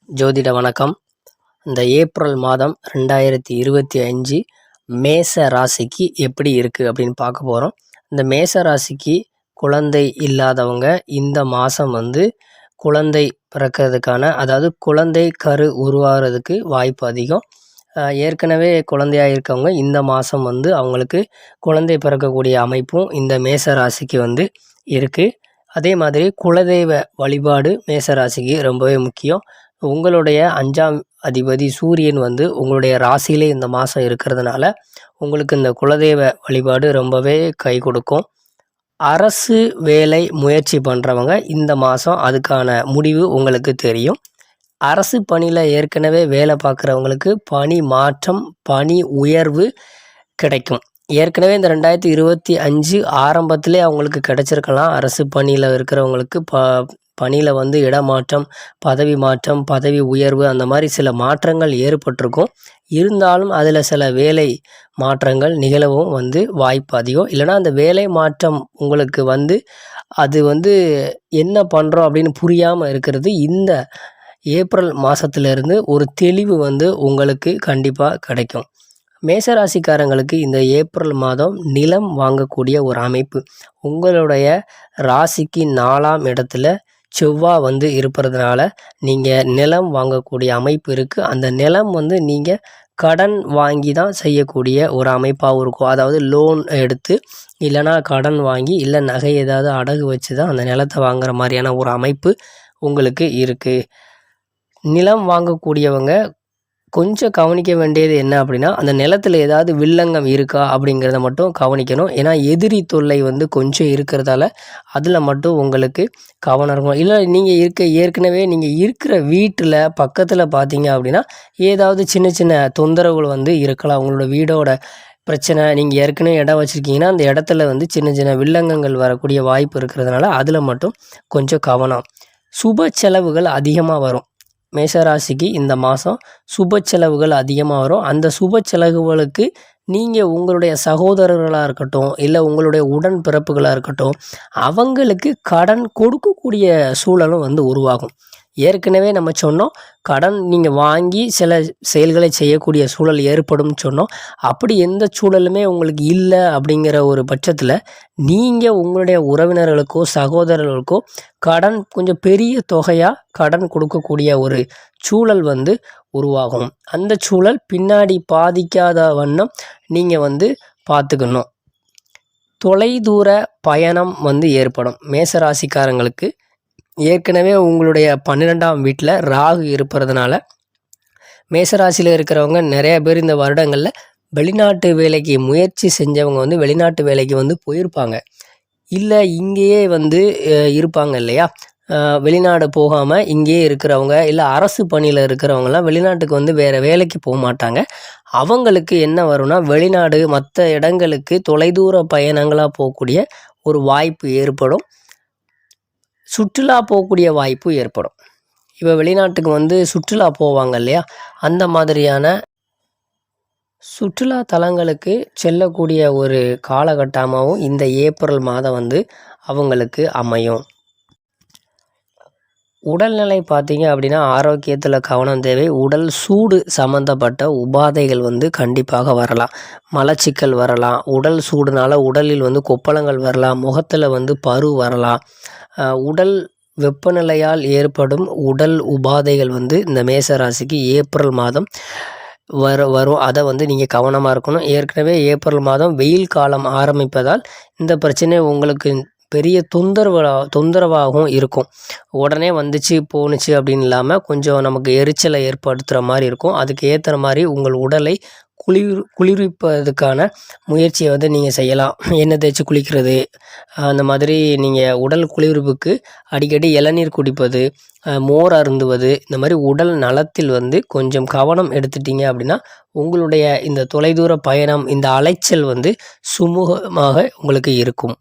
ஜோதிட வணக்கம். இந்த ஏப்ரல் மாதம் 2025 மேச ராசிக்கு எப்படி இருக்குது அப்படின்னு பார்க்க போகிறோம். இந்த மேச ராசிக்கு குழந்தை இல்லாதவங்க இந்த மாதம் குழந்தை பிறக்கிறதுக்கான, அதாவது குழந்தை கரு உருவாகிறதுக்கு வாய்ப்பு அதிகம். ஏற்கனவே குழந்தையாக இருக்கவங்க இந்த மாதம் அவங்களுக்கு குழந்தை பிறக்கக்கூடிய அமைப்பும் இந்த மேச ராசிக்கு இருக்குது. அதே மாதிரி குலதெய்வ வழிபாடு மேச ராசிக்கு ரொம்பவே முக்கியம். உங்களுடைய 5ஆம் அதிபதி சூரியன் உங்களுடைய ராசியிலே இந்த மாதம் இருக்கிறதுனால உங்களுக்கு இந்த குலதெய்வ வழிபாடு ரொம்பவே கை கொடுக்கும். அரசு வேலை முயற்சி பண்ணுறவங்க இந்த மாதம் அதுக்கான முடிவு உங்களுக்கு தெரியும். அரசு பணியில் ஏற்கனவே வேலை பார்க்குறவங்களுக்கு பணி மாற்றம், பணி உயர்வு கிடைக்கும். ஏற்கனவே இந்த 2025 ஆரம்பத்திலே அவங்களுக்கு கிடைச்சிருக்கலாம். அரசு பணியில் இருக்கிறவங்களுக்கு பணியில் இடமாற்றம், பதவி மாற்றம், பதவி உயர்வு, அந்த மாதிரி சில மாற்றங்கள் ஏற்பட்டிருக்கும். இருந்தாலும் அதில் சில வேலை மாற்றங்கள் நிகழவும் வாய்ப்பு அதிகம். இல்லைனா அந்த வேலை மாற்றம் உங்களுக்கு அது என்ன பண்ணுறோம் அப்படின்னு புரியாமல் இருக்கிறது. இந்த ஏப்ரல் மாதத்துலேருந்து ஒரு தெளிவு உங்களுக்கு கண்டிப்பாக கிடைக்கும். மேசராசிக்காரங்களுக்கு இந்த ஏப்ரல் மாதம் நிலம் வாங்கக்கூடிய ஒரு அமைப்பு. உங்களுடைய ராசிக்கு 4ஆம் இடத்துல செவ்வாய் இருப்பதுனால நீங்கள் நிலம் வாங்கக்கூடிய அமைப்பு இருக்குது. அந்த நிலம் நீங்கள் கடன் வாங்கி தான் செய்யக்கூடிய ஒரு அமைப்பாகவும் இருக்கும். அதாவது லோன் எடுத்து, இல்லைனா கடன் வாங்கி, இல்லை நகை ஏதாவது அடகு வச்சு தான் அந்த நிலத்தை வாங்குற மாதிரியான ஒரு அமைப்பு உங்களுக்கு இருக்குது. நிலம் வாங்கக்கூடியவங்க கொஞ்சம் கவனிக்க வேண்டியது என்ன அப்படின்னா, அந்த நிலத்தில் ஏதாவது வில்லங்கம் இருக்கா அப்படிங்கிறத மட்டும் கவனிக்கணும். ஏன்னா எதிரி தொல்லை கொஞ்சம் இருக்கிறதால அதில் மட்டும் உங்களுக்கு கவனம் இருக்கணும். இல்லை நீங்கள் ஏற்கனவே நீங்கள் இருக்கிற வீட்டில் பக்கத்தில் பார்த்தீங்க அப்படின்னா ஏதாவது சின்ன சின்ன தொந்தரவுகள் இருக்கலாம். உங்களோட வீடோட பிரச்சனை, நீங்கள் ஏற்கனவே இடம் வச்சுருக்கீங்கன்னா அந்த இடத்துல சின்ன சின்ன வில்லங்கங்கள் வரக்கூடிய வாய்ப்பு இருக்கிறதுனால அதில் மட்டும் கொஞ்சம் கவனம். சுப செலவுகள் அதிகமாக வரும். மேசராசிக்கு இந்த மாதம் சுப செலவுகள் அதிகமாக வரும். அந்த சுப செலவுகளுக்கு நீங்கள் உங்களுடைய சகோதரர்களாக இருக்கட்டும், இல்லை உங்களுடைய உடன் பிறப்புகளாக இருக்கட்டும், அவங்களுக்கு கடன் கொடுக்கக்கூடிய சூழலும் உருவாகும். ஏற்கனவே நம்ம சொன்னோம், கடன் நீங்கள் வாங்கி சில செயல்களை செய்யக்கூடிய சூழல் ஏற்படும் சொன்னோம். அப்படி எந்த சூழலுமே உங்களுக்கு இல்லை அப்படிங்கிற ஒரு பட்சத்தில் நீங்கள் உங்களுடைய உறவினர்களுக்கோ சகோதரர்களுக்கோ கடன் கொஞ்சம் பெரிய தொகையாக கடன் கொடுக்கக்கூடிய ஒரு சூழல் உருவாகும். அந்த சூழல் பின்னாடி பாதிக்காத வண்ணம் நீங்கள் பார்த்துக்கணும். தொலைதூர பயணம் ஏற்படும். மேசராசிக்காரங்களுக்கு ஏற்கனவே உங்களுடைய 12ஆம் வீட்டில் ராகு இருப்பதுனால மேசராசியில் இருக்கிறவங்க நிறைய பேர் இந்த வருடங்களில் வெளிநாட்டு வேலைக்கு முயற்சி செஞ்சவங்க வெளிநாட்டு வேலைக்கு போயிருப்பாங்க. இல்லை இங்கேயே இருப்பாங்க இல்லையா, வெளிநாடு போகாமல் இங்கேயே இருக்கிறவங்க, இல்லை அரசு பணியில் இருக்கிறவங்கலாம் வெளிநாட்டுக்கு வேறு வேலைக்கு போக மாட்டாங்க. அவங்களுக்கு என்ன வரும்னா, வெளிநாடு மற்ற இடங்களுக்கு தொலைதூர பயணங்களாக போகக்கூடிய ஒரு வாய்ப்பு ஏற்படும். சுற்றுலா போகக்கூடிய வாய்ப்பு ஏற்படும். இப்போ வெளிநாட்டுக்கு சுற்றுலா போவாங்க இல்லையா, அந்த மாதிரியான சுற்றுலா தலங்களுக்கு செல்லக்கூடிய ஒரு காலகட்டமாகவும் இந்த ஏப்ரல் மாதம் அவங்களுக்கு அமையும். உடல்நிலை பார்த்தீங்க அப்படின்னா ஆரோக்கியத்தில் கவனம் தேவை. உடல் சூடு சம்மந்தப்பட்ட உபாதைகள் கண்டிப்பாக வரலாம். மலச்சிக்கல் வரலாம். உடல் சூடுனால உடலில் கொப்பளங்கள் வரலாம். முகத்தில் பரு வரலாம். உடல் வெப்பநிலையால் ஏற்படும் உடல் உபாதைகள் இந்த மேசராசிக்கு ஏப்ரல் மாதம் வரும். அதை நீங்கள் கவனமாக இருக்கணும். ஏற்கனவே ஏப்ரல் மாதம் வெயில் காலம் ஆரம்பிப்பதால் இந்த பிரச்சனை உங்களுக்கு பெரிய தொந்தரவாகவும் இருக்கும். உடனே போணுச்சு அப்படின்னு இல்லாமல் கொஞ்சம் நமக்கு எரிச்சலை ஏற்படுத்துகிற மாதிரி இருக்கும். அதுக்கு ஏற்றுற மாதிரி உங்கள் உடலை குளிர்விப்பதற்கான முயற்சியை நீங்கள் செய்யலாம். எண்ணெய் தேய்ச்சி குளிக்கிறது, அந்த மாதிரி நீங்கள் உடல் குளிர்வுக்கு அடிக்கடி இளநீர் குடிப்பது, மோர் அருந்துவது, இந்த மாதிரி உடல் நலத்தில் கொஞ்சம் கவனம் எடுத்துட்டீங்க அப்படின்னா உங்களுடைய இந்த தொலைதூர பயணம், இந்த அலைச்சல் சுமூகமாக உங்களுக்கு இருக்கும்.